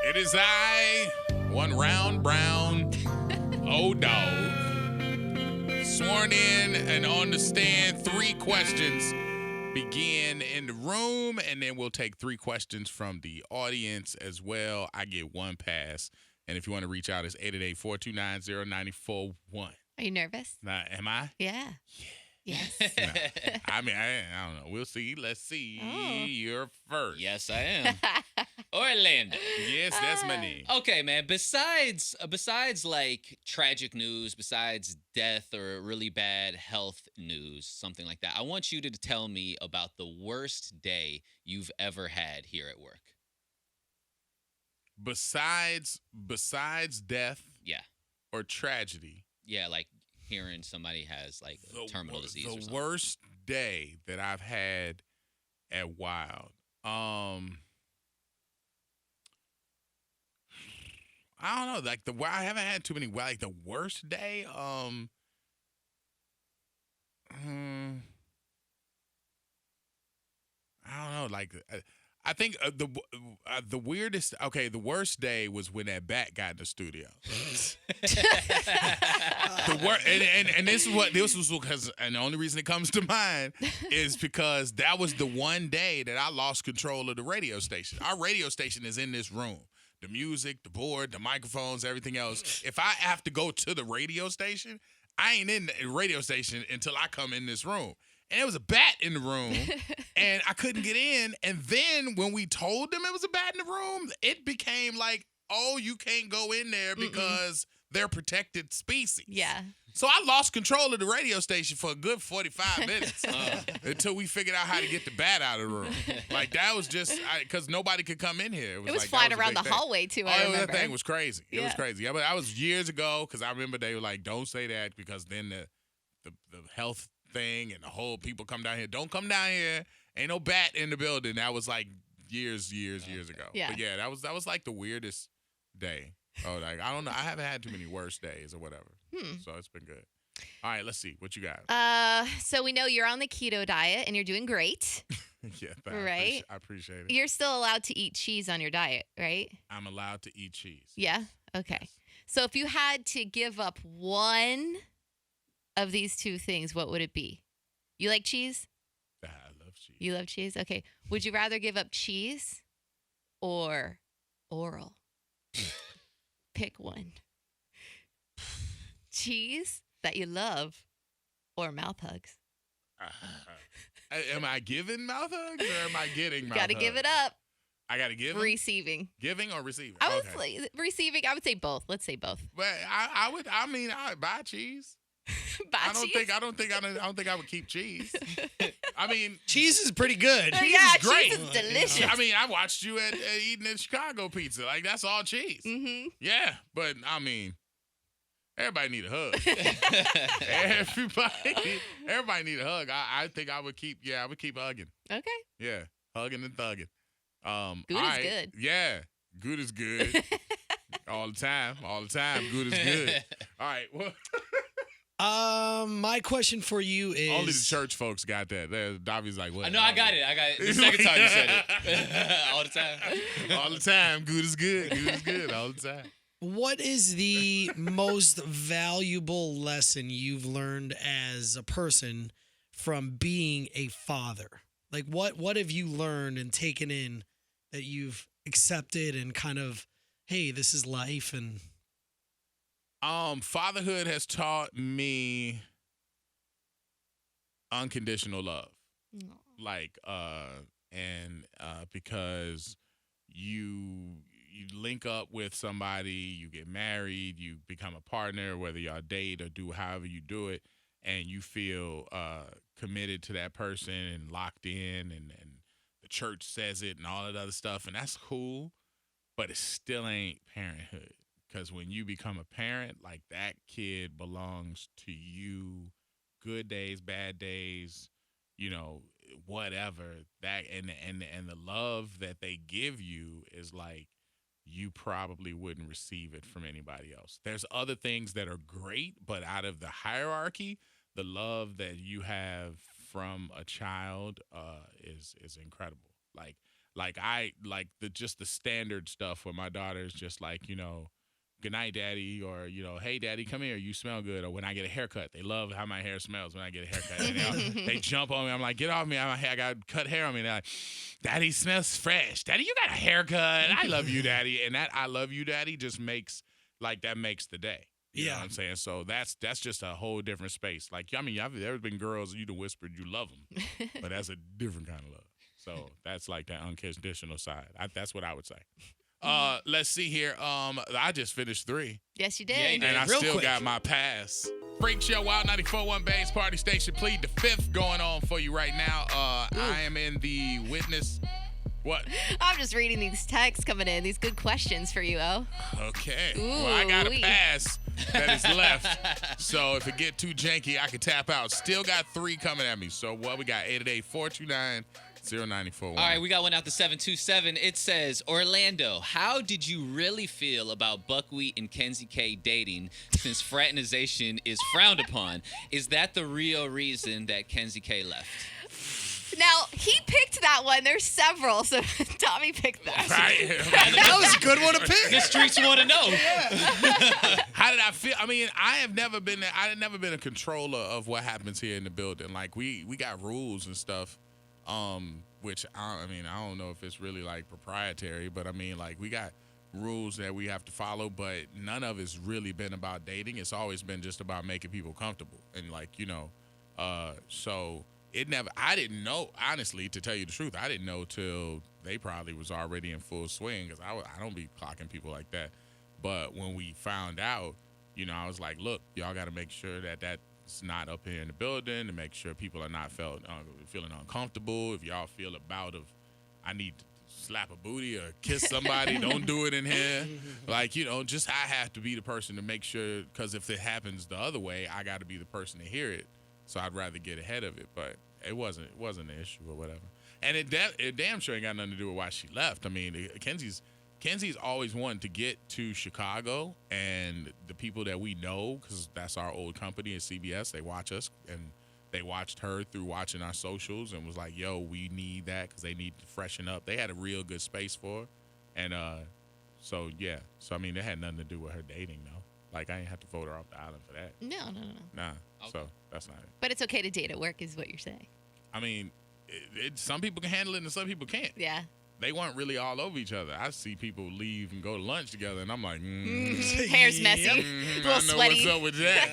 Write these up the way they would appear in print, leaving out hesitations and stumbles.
It is I, one round brown, old dog, sworn in and on the stand. 3 questions begin in the room, and then we'll take 3 questions from the audience as well. I get 1 pass, and if you want to reach out, it's 888-429-0941. Are you nervous? Am I? Yeah. Yes. No. I mean, I don't know. We'll see. Let's see. Oh. You're first. Yes, I am. Orlando. Yes, that's my name. Okay, man. Besides like tragic news, besides death or really bad health news, something like that, I want you to tell me about the worst day you've ever had here at work. Besides death Yeah. or tragedy. Yeah, like hearing somebody has like terminal disease or The something. worst day that I've had at Wild. I don't know. Like I haven't had too many. Like the worst day. I don't know. Like I think the weirdest. Okay, the worst day was when that bat got in the studio. And this was because, and the only reason it comes to mind is because that was the one day that I lost control of the radio station. Our radio station is in this room. The music, the board, the microphones, everything else. If I have to go to the radio station, I ain't in the radio station until I come in this room. And there was a bat in the room, and I couldn't get in. And then when we told them it was a bat in the room, it became like, oh, you can't go in there because they're protected species. Yeah. So I lost control of the radio station for a good 45 minutes until we figured out how to get the bat out of the room. Like, that was just, because nobody could come in here. It was like, flying that around the a big thing. hallway, too, I remember. That thing was crazy. It was Yeah. crazy. Yeah, but that was years ago, because I remember they were like, don't say that, because then the health thing and the whole people come down here. Don't come down here. Ain't no bat in the building. That was like years ago. Yeah. But yeah, that was like the weirdest day. Oh, like, I don't know. I haven't had too many worse days or whatever. So it's been good. All right, let's see. What you got? So we know you're on the keto diet and you're doing great. Yeah, Right? I appreciate it. You're still allowed to eat cheese on your diet, right? I'm allowed to eat cheese. Yeah? Okay. So if you had to give up one of these 2 things, what would it be? You like cheese? I love cheese. You love cheese? Okay. Would you rather give up cheese or oral? Pick one. Cheese that you love or mouth hugs? Am I giving mouth hugs or am I getting mouth Gotta hugs? give it up. I got to give 'em? Receiving. Giving or receiving? I would Okay. say receiving. I would say both. Let's say both. But I would buy cheese. Buy I don't cheese? think I would keep cheese. I mean, Cheese is pretty good. Oh, yeah, is great. cheese is delicious. I mean, I watched you at eating at Chicago pizza. Like, that's all cheese. Mm-hmm. Yeah, but I mean, everybody need a hug. everybody need a hug. I think I would keep hugging. Okay. Yeah, hugging and thugging. Good all is right. good. Yeah, good is good. All the time. Good is good. All right. Well, My question for you is only the church folks got that. Davi's like, what? No, I got it. The second time you said it. All the time. All the time. Good is good. Good is good. All the time. What is the most valuable lesson you've learned as a person from being a father? Like, what have you learned and taken in that you've accepted and kind of, hey, this is life? And fatherhood has taught me unconditional love. Like, because you link up with somebody, you get married, you become a partner, whether y'all date or do however you do it, and you feel committed to that person and locked in, and the church says it and all that other stuff, and that's cool, but it still ain't parenthood. Because when you become a parent, like, that kid belongs to you, good days, bad days, whatever. That and the love that they give you is like, you probably wouldn't receive it from anybody else. There's other things that are great, but out of the hierarchy, the love that you have from a child is incredible. Like, Like I like the standard stuff where my daughter is just like, good night, daddy, or hey, daddy, come here, you smell good. Or when I get a haircut, they love how my hair smells when I get a haircut. And they jump on me. I'm like, get off me! I got cut hair on me. They're like, daddy smells fresh. Daddy, you got a haircut. I love you, daddy. And that I love you, daddy, just makes that makes the day. You know what I'm saying? So that's just a whole different space. Like, I mean, there's been girls you'd have whispered you love them, but that's a different kind of love. So that's like that unconditional side. That's what I would say. Let's see here. I just finished 3. Yes, you did. Yeah, you did. And I Real still quick. got my pass. Freak Show, Wild 94.1 Bass Party Station. Plead the 5th going on for you right now. I am in the witness. What? I'm just reading these texts coming in. These good questions for you, O. Okay. Well, I got a Ooh-wee. pass that is left. So if it get too janky, I can tap out. Still got 3 coming at me. So what we got? 888-429-0941. All right, we got one out to 727. It says, Orlando, how did you really feel about Buckwheat and Kenzie K dating since fraternization is frowned upon? Is that the real reason that Kenzie K left? Now, he picked that one. There's several, so Tommy picked that. Right? That was a good one to The pick. streets want to know. How did I feel? I mean, I had never been a controller of what happens here in the building. Like we got rules and stuff, which I don't know if it's really like proprietary, but I mean, like we got rules that we have to follow, but none of it's really been about dating. It's always been just about making people comfortable and so I didn't know, honestly, to tell you the truth, I didn't know till they probably was already in full swing because I don't be clocking people like that. But when we found out, I was like, look, y'all got to make sure that that's not up here in the building to make sure people are not feeling uncomfortable. If y'all feel a bout of, I need to slap a booty or kiss somebody, don't do it in here. Like, just I have to be the person to make sure, because if it happens the other way, I got to be the person to hear it. So I'd rather get ahead of it, but it wasn't an issue or whatever. And it damn sure ain't got nothing to do with why she left. I mean, Kenzie's always wanted to get to Chicago, and the people that we know, because that's our old company at CBS, they watch us, and they watched her through watching our socials and was like, yo, we need that because they need to freshen up. They had a real good space for her. And so, yeah. So, I mean, it had nothing to do with her dating, though. Like, I ain't have to vote her off the island for that. No. Nah, Okay. so that's not it. But it's okay to date at work is what you're saying. I mean, some people can handle it and some people can't. Yeah. They weren't really all over each other. I see people leave and go to lunch together, and I'm like, Hair's messy. Yep. A I little know sweaty. what's up with that.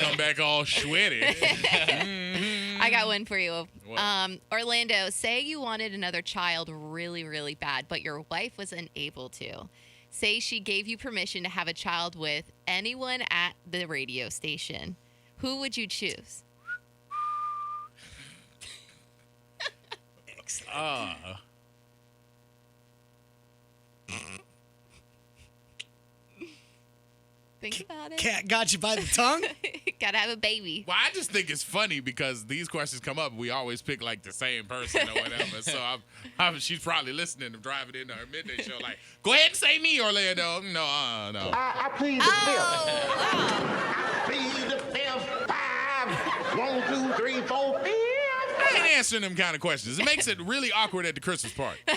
Come back all sweaty. I got one for you. What? Orlando, say you wanted another child really, really bad, but your wife was unable to. Say she gave you permission to have a child with anyone at the radio station. Who would you choose? Think about it. Cat got you by the tongue. Gotta have a baby. Well, I just think it's funny because these questions come up. We always pick like the same person or whatever. So she's probably listening and driving into her midday show. Like, go ahead and say me, Orlando. No. I plead the Oh, wow. Plead the fifth. 5, 1, 2, 3, 4, 5. I ain't answering them kind of questions. It makes it really awkward at the Christmas party. I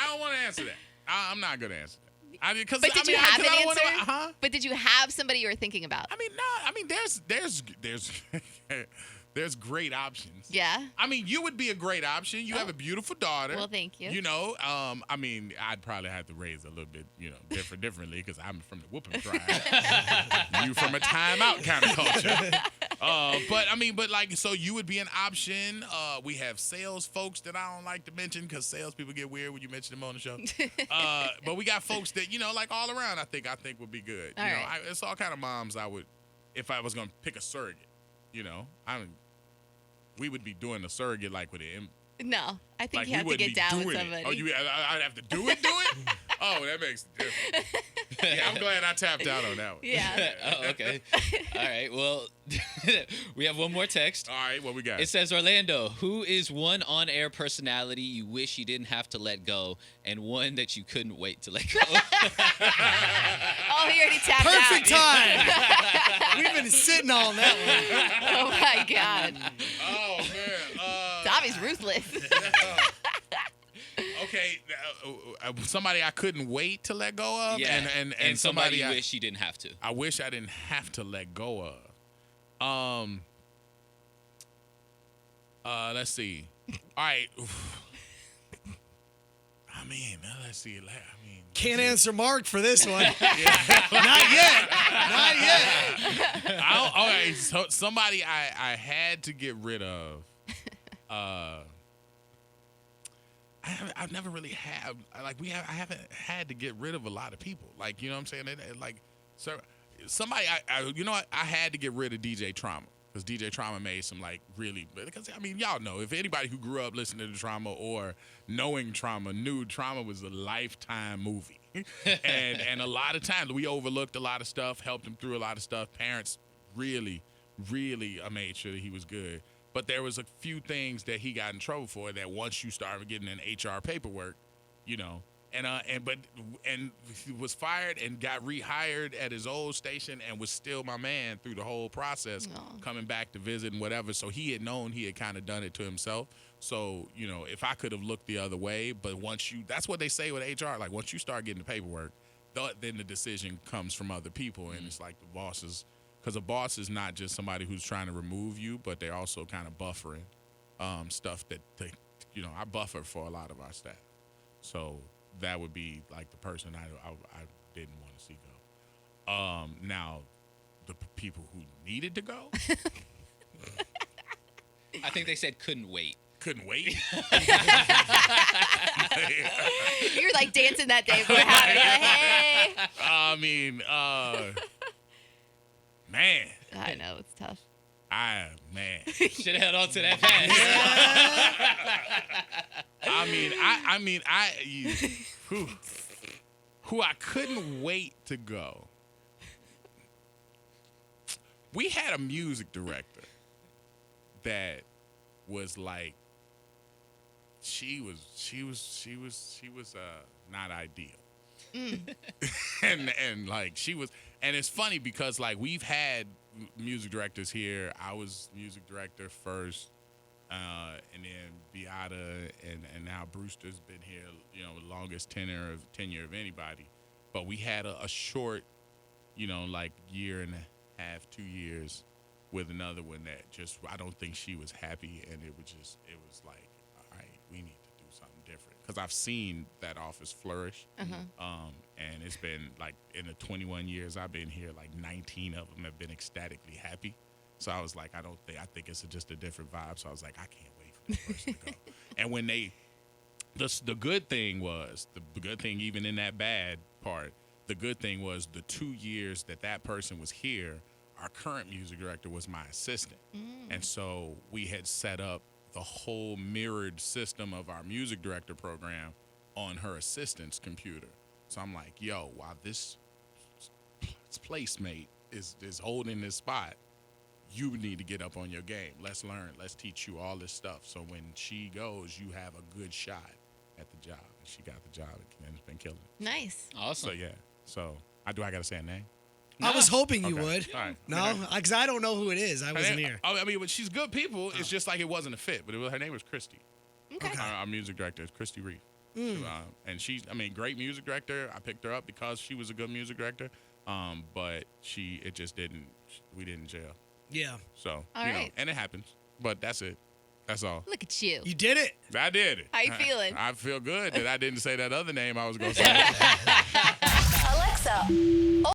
don't want to answer that. I'm not gonna answer that. But did you have an answer? Huh? But did you have somebody you were thinking about? I mean, no. I mean, there's great options. Yeah. I mean, you would be a great option. You have a beautiful daughter. Well, thank you. I mean, I'd probably have to raise a little bit, differently because I'm from the whooping tribe. You from a timeout kind of culture. So you would be an option. We have sales folks that I don't like to mention because salespeople get weird when you mention them on the show. But we got folks that, like all around, I think would be good. All right. It's all kind of moms I would, if I was going to pick a surrogate, we would be doing a surrogate like with it. No, I think Like you have to get down with somebody. Oh, I'd have to do it? Oh, that makes a difference. Yeah, I'm glad I tapped out on that one. Yeah. Oh, okay. All right. Well, we have one more text. All right, what we got? It says, Orlando, who is one on-air personality you wish you didn't have to let go, and one that you couldn't wait to let go? Oh, he already tapped Perfect out. time. We've been sitting on that one. Oh my God. Oh, man. Tommy's ruthless. Okay, somebody I couldn't wait to let go of, Yeah. and somebody you I wish you didn't have to. I wish I didn't have to let go of. Let's see. All right. I mean, let's see. Can't answer Mark for this one. Yeah. Not yet. Not yet. All right. So somebody I had to get rid of. I've never really had I haven't had to get rid of a lot of people. Like, you know what I'm saying? So somebody I had to get rid of DJ Trauma. Because DJ Trauma made some because I mean, y'all know, if anybody who grew up listening to Trauma or knowing Trauma knew Trauma was a lifetime movie. and a lot of times we overlooked a lot of stuff, helped him through a lot of stuff. Parents really, really made sure that he was good. But there was a few things that he got in trouble for that once you started getting in HR paperwork, you know, and he was fired and got rehired at his old station and was still my man through the whole process, coming back to visit and whatever. So he had known he had kind of done it to himself. So, you know, if I could have looked the other way, but that's what they say with HR. Like, once you start getting the paperwork, then the decision comes from other people. And it's like the bosses, because a boss is not just somebody who's trying to remove you, but they're also kind of buffering stuff that I buffer for a lot of our staff. So that would be like the person I didn't want to see go. Now, the people who needed to go, I think they said couldn't wait. couldn't wait. You're like dancing that day before having hey. I mean, man. I know it's tough. Man. Should have held on to that pass. Who I couldn't wait to go. We had a music director that was like, she was not ideal. and like she was, and it's funny because like we've had music directors here. I was music director first, and then Beata, and now Brewster's been here, you know, longest tenure of anybody. But we had a short, you know, like year and a half, 2 years with another one that just, I don't think she was happy, and it was like, all right, we need to do something different. Because I've seen that office flourish, and it's been like in the 21 years I've been here, like 19 of them have been ecstatically happy. So I was like, I think it's just a different vibe. So I was like, I can't wait for this person to go. And when the good thing even in that bad part, the good thing was the 2 years that person was here, our current music director was my assistant. And so we had set up the whole mirrored system of our music director program on her assistant's computer. So I'm like, yo, while this placemate is holding this spot, you need to get up on your game. Let's learn. Let's teach you all this stuff. So when she goes, you have a good shot at the job. And she got the job and it's been killing it. Nice. Awesome. So, yeah. So, I got to say a name? I was hoping you Okay. would. All right. No, because I don't know who it is. I wasn't here. I mean, but she's good people. It's just like it wasn't a fit. But her name was Christy. Okay. Our music director is Christy Reef. And she's, great music director. I picked her up because she was a good music director. But we didn't gel. Yeah. So, All right. and it happens. But that's it. That's all. Look at you. You did it. I did it. How you feeling? I feel good that I didn't say that other name I was going to say. Alexa,